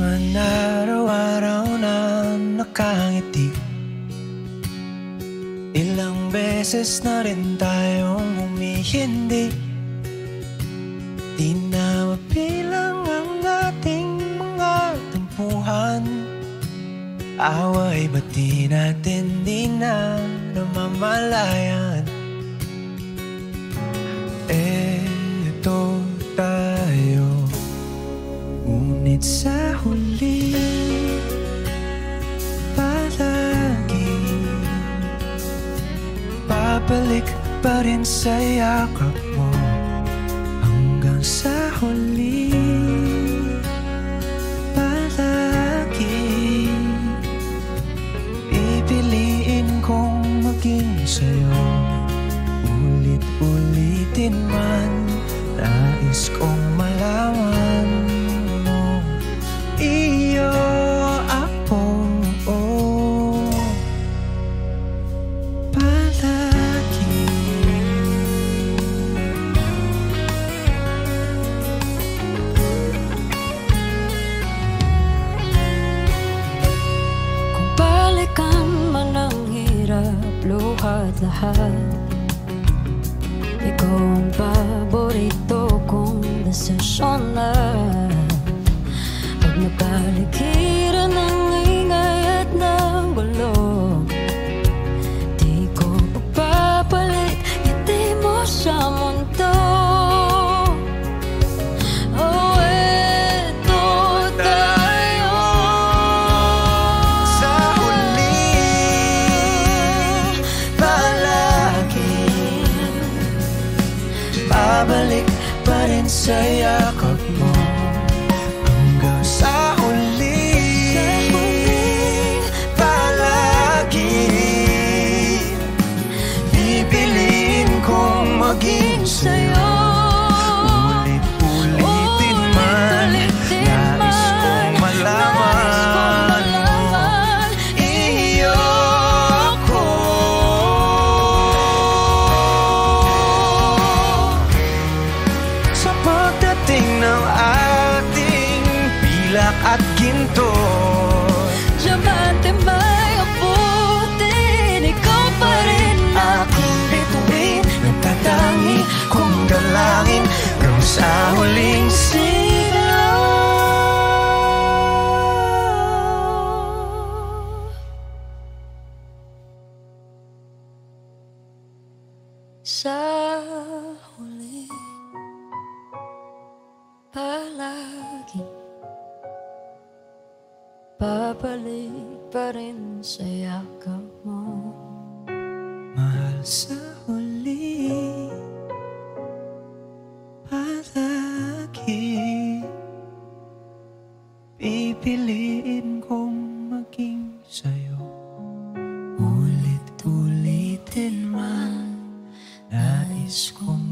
naman araw-araw na nakangiti. Ilang beses na rin tayong humihindi. Di na mabilang ang ating mga tampuhan. Away ba't di natin di na namamalayan? Eto tayo, ngunit sa huli palagi babalik pa rin sa yakap mo. Hanggang sa huli palagi pipiliin kong maging sa'yo. Ulit-ulitin man, nais kong malaman mo iyo ako, palagi. Kung balikan man ang hirap, luha at lahat, ikaw ang paborito kong desisyon na. Pag napaligiran ng ingay at ng gulo, di ko papapalit ngiti mo sa mundo. Oh, eto tayo Sa huli palagi babalik pa rin sa yakap mo. Hanggang sa huli palagi pipiliin kong maging sa'yo. Ulit-ulitin man, nais kong malaman iyo ako. Sa pagdating ng ating pilak at ginto, Diamante may abutin, ikaw pa rin aking bituin, nagtatangi kong dalangin hanggang sa huling sigaw. sa huli palagi babalik pa rin sa yakap mo. Mahal, sa huli palagi pipiliin kong maging sa'yo. Ulit-ulitin man, nais kong